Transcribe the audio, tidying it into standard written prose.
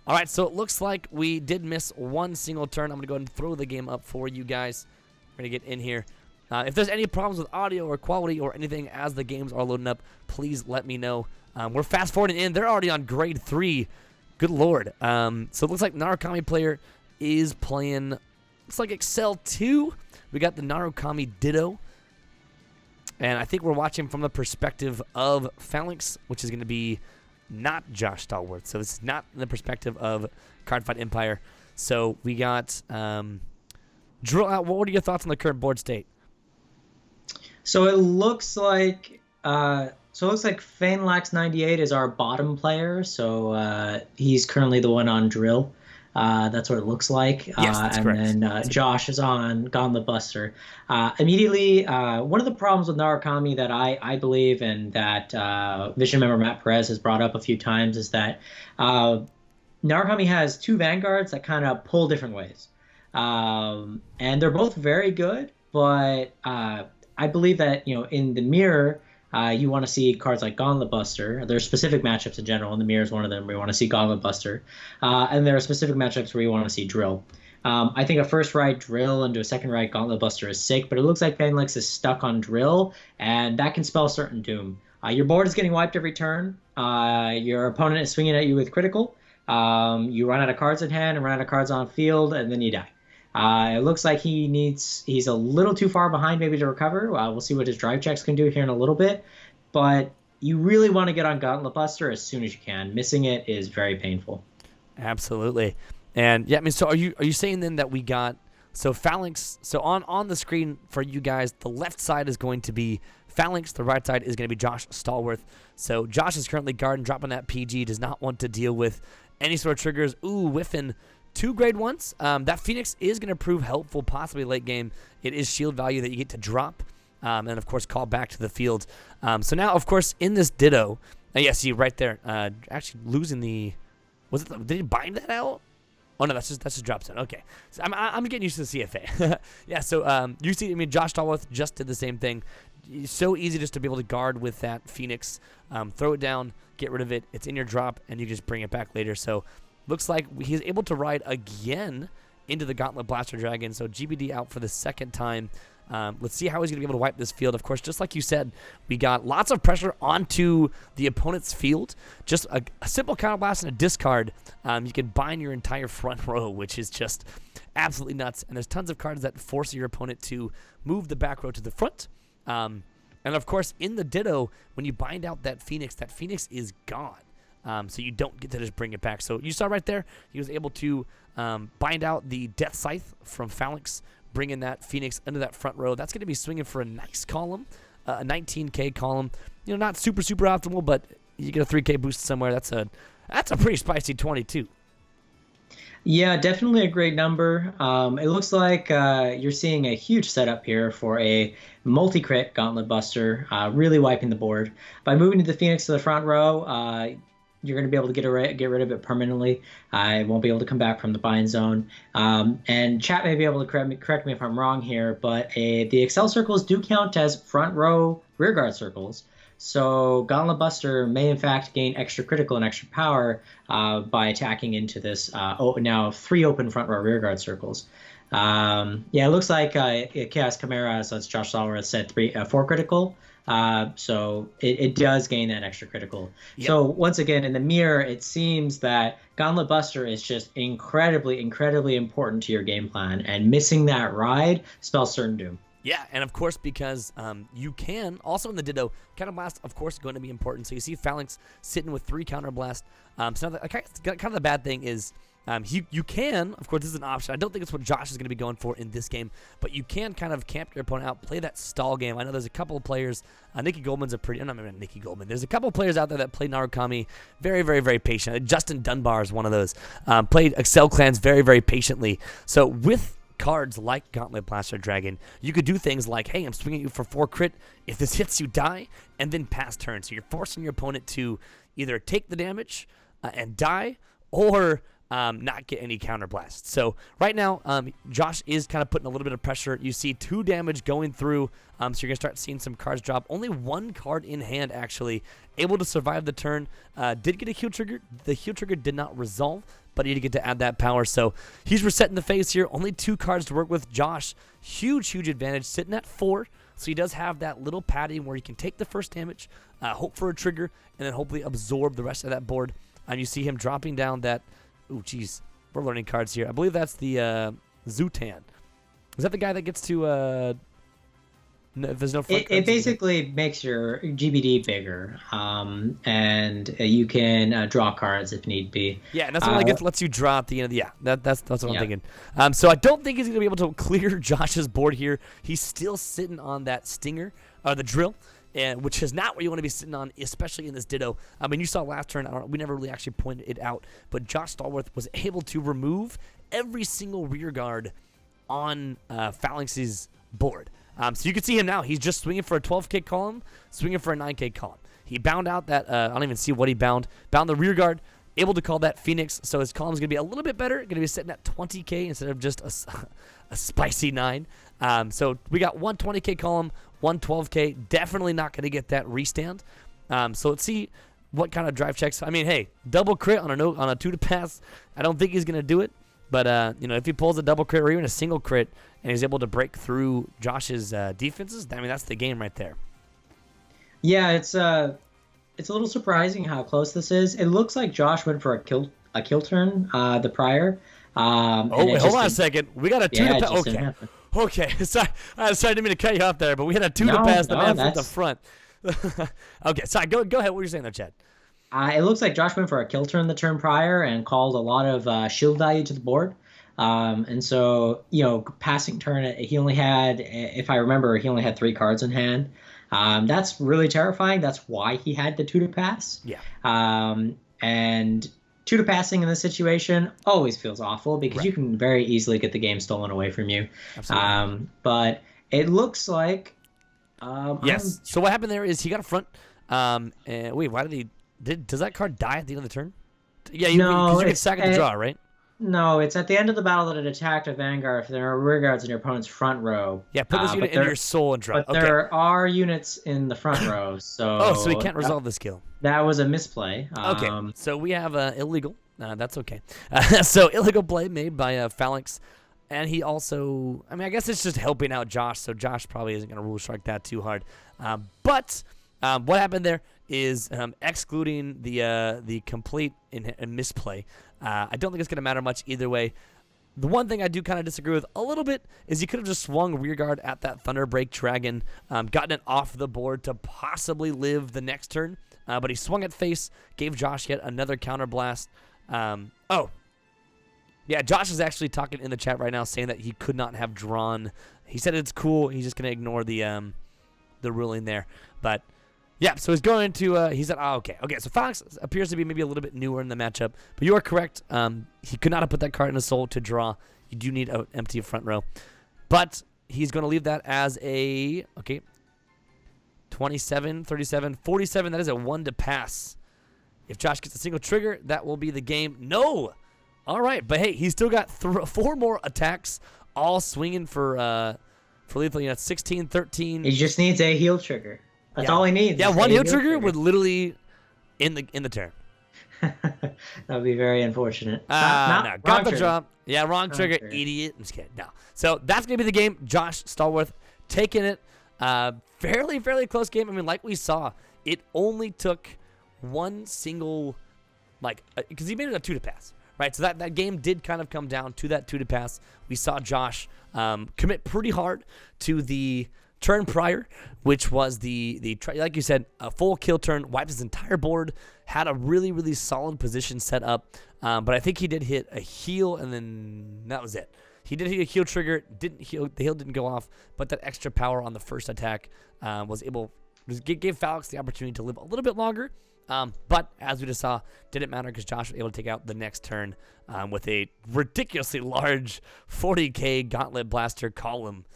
All right, so it looks like we did miss one single turn. I'm going to go ahead and throw the game up for you guys. We're going to get in here. If there's any problems with audio or quality or anything as the games are loading up, please let me know. We're fast forwarding in. They're already on grade 3. Good Lord. So it looks like Narukami player is playing, looks like Excel 2. We got the Narukami Ditto. And I think we're watching from the perspective of Phalanx, which is going to be not Josh Stallworth. So this is not the perspective of Cardfight Empire. So we got Drill out. What are your thoughts on the current board state? So it looks like Phalanx98 is our bottom player. So he's currently the one on Drill. That's what it looks like. Yes, that's correct. And then Josh is on Gauntlet Buster. Immediately, one of the problems with Narukami that I believe and that Vision member Matt Perez has brought up a few times is that Narukami has 2 Vanguards that kind of pull different ways. And they're both very good, but I believe that, in the mirror, you want to see cards like Gauntlet Buster. There are specific matchups in general, and the mirror is one of them where you want to see Gauntlet Buster. And there are specific matchups where you want to see Drill. I think a first right Drill into a second right Gauntlet Buster is sick, but it looks like Phalanx is stuck on Drill, and that can spell certain doom. Your board is getting wiped every turn. Your opponent is swinging at you with critical. You run out of cards in hand and run out of cards on field, and then you die. It looks like he's a little too far behind maybe to recover. We'll see what his drive checks can do here in a little bit. But you really want to get on Gauntlet Buster as soon as you can. Missing it is very painful. Absolutely. And yeah, I mean, so are you saying then that we got Phalanx? So on the screen for you guys, the left side is going to be Phalanx. The right side is going to be Josh Stallworth. So Josh is currently guarding, dropping that PG. Does not want to deal with any sort of triggers. Ooh, whiffing 2 grade 1s. That Phoenix is going to prove helpful, possibly late game. It is shield value that you get to drop, and of course call back to the field. So now, of course, in this Ditto, yeah, see right there, actually losing the, did he bind that out? Oh no, that's just drop zone. Okay, so I'm getting used to the CFA. Yeah, so you see, I mean, Josh Stallworth just did the same thing. It's so easy just to be able to guard with that Phoenix, throw it down, get rid of it. It's in your drop, and you just bring it back later. So. Looks like he's able to ride again into the Gauntlet Blaster Dragon. So GBD out for the second time. Let's see how he's going to be able to wipe this field. Of course, just like you said, we got lots of pressure onto the opponent's field. Just a simple counterblast and a discard. You can bind your entire front row, which is just absolutely nuts. And there's tons of cards that force your opponent to move the back row to the front. And of course, in the Ditto, when you bind out that Phoenix is gone. So you don't get to just bring it back. So you saw right there, he was able to bind out the Death Scythe from Phalanx, bringing that Phoenix into that front row. That's going to be swinging for a nice column, a 19K column. Not super optimal, but you get a 3K boost somewhere. That's a pretty spicy 22. Yeah, definitely a great number. It looks like you're seeing a huge setup here for a multi-crit Gauntlet Buster, really wiping the board. By moving the Phoenix to the front row, you're going to be able to get rid of it permanently. I won't be able to come back from the bind zone. And chat may be able to correct me if I'm wrong here, but the Excel circles do count as front row rearguard circles. So Gauntlet Buster may in fact gain extra critical and extra power by attacking into this now 3 open front row rearguard circles. Yeah, it looks like Chaos Chimera, so it's Josh Stallworth, said 4 critical. So it does gain that extra critical. Yep. So once again, in the mirror, it seems that Gauntlet Buster is just incredibly important to your game plan, and missing that ride spells certain doom. Yeah, and of course, because you can, also in the Ditto, Counterblast, of course, going to be important. So you see Phalanx sitting with 3 Counterblast. So kind of the bad thing is you can, of course, this is an option. I don't think it's what Josh is going to be going for in this game, but you can kind of camp your opponent out, play that stall game. I know there's a couple of players. Nikki Goldman's a pretty, not Nikki Goldman. There's a couple of players out there that play Narukami very patient. Justin Dunbar is one of those. Played Excel Clans very patiently. So with cards like Gauntlet Blaster Dragon, you could do things like, hey, I'm swinging you for 4 crit. If this hits, you die, and then pass turn. So you're forcing your opponent to either take the damage and die, or not get any counterblast. So right now, Josh is kind of putting a little bit of pressure. You see 2 damage going through, so you're going to start seeing some cards drop. Only 1 card in hand, actually, able to survive the turn. Did get a heal trigger. The heal trigger did not resolve, but he did get to add that power. So he's reset in the face here. Only 2 cards to work with. Josh, huge advantage, sitting at 4. So he does have that little padding where he can take the first damage, hope for a trigger, and then hopefully absorb the rest of that board. And you see him dropping down that. Oh, geez, we're learning cards here. I believe that's the Zutan. Is that the guy that gets to? No, if there's no front it basically makes your GBD bigger, and you can draw cards if need be. Yeah, and that's what lets you draw at the end of the. Yeah, that's what I'm thinking. So I don't think he's gonna be able to clear Josh's board here. He's still sitting on that stinger, the drill, and which is not what you want to be sitting on, especially in this Ditto. I mean, you saw last turn. We never really actually pointed it out, but Josh Stallworth was able to remove every single rear guard on Phalanx's board. So you can see him now. He's just swinging for a 12K column, swinging for a 9K column. He bound out that, I don't even see what he bound. Bound the rear guard, able to call that Phoenix. So his column's going to be a little bit better. Going to be sitting at 20K instead of just a spicy 9. So we got one 20K column, one 12K. Definitely not going to get that restand. So let's see what kind of drive checks. I mean, hey, double crit on a 2 to pass. I don't think he's going to do it. But, if he pulls a double crit or even a single crit and he's able to break through Josh's defenses, I mean, that's the game right there. Yeah, it's a little surprising how close this is. It looks like Josh went for a kill turn the prior. Wait, hold on a second. We got a 2 to pass. Okay. Sorry, I didn't mean to cut you off there, but we had a 2 to pass the man from the front. Okay, sorry. Go ahead. What were you saying there, Chad? It looks like Josh went for a kill turn the turn prior and called a lot of shield value to the board. And so, passing turn, he only had, if I remember, he only had 3 cards in hand. That's really terrifying. That's why he had the 2 to pass. Yeah. And 2 to passing in this situation always feels awful because you can very easily get the game stolen away from you. Absolutely. But it looks like. Yes. So what happened there is he got a front. And wait, why did he? Does that card die at the end of the turn? Yeah, you can sack it to draw, right? No, it's at the end of the battle that it attacked a Vanguard if there are rear guards in your opponent's front row. Yeah, put this unit into your soul and draw. But there are units in the front row, so... so he can't resolve the skill. That was a misplay. Okay, so we have illegal. That's okay. So illegal play made by Phalanx. And he also... I mean, I guess it's just helping out Josh, so Josh probably isn't going to rule strike that too hard. But what happened there is excluding the complete misplay. I don't think it's going to matter much either way. The one thing I do kind of disagree with a little bit is he could have just swung rear guard at that Thunderbreak Dragon, gotten it off the board to possibly live the next turn. But he swung at face, gave Josh yet another counter blast. Yeah, Josh is actually talking in the chat right now saying that he could not have drawn. He said it's cool. He's just going to ignore the ruling there. But... yeah, so he's going to, he said, okay. Okay, so Phalanx appears to be maybe a little bit newer in the matchup, but you are correct. He could not have put that card in his soul to draw. You do need an empty front row. But he's going to leave that as a, 27, 37, 47. That is a 1 to pass. If Josh gets a single trigger, that will be the game. No! All right, but hey, he's still got 4 more attacks, all swinging for lethal. 16, 13. He just needs a heal trigger. That's all he needs. Yeah, one heal trigger would literally end the turn. That would be very unfortunate. No, got the drop. Yeah, wrong trigger, idiot. I'm just kidding. No. So that's going to be the game. Josh Stallworth taking it. Fairly close game. I mean, like we saw, it only took one single, because he made it a 2 to pass. Right, so that game did kind of come down to that 2 to pass. We saw Josh commit pretty hard to the turn prior, which was like you said, a full kill turn, wiped his entire board, had a really solid position set up, but I think he did hit a heal, and then that was it. He did hit a heal trigger, the heal didn't go off, but that extra power on the first attack gave Phalanx the opportunity to live a little bit longer, but as we just saw, didn't matter because Josh was able to take out the next turn with a ridiculously large 40K Gauntlet Blaster column.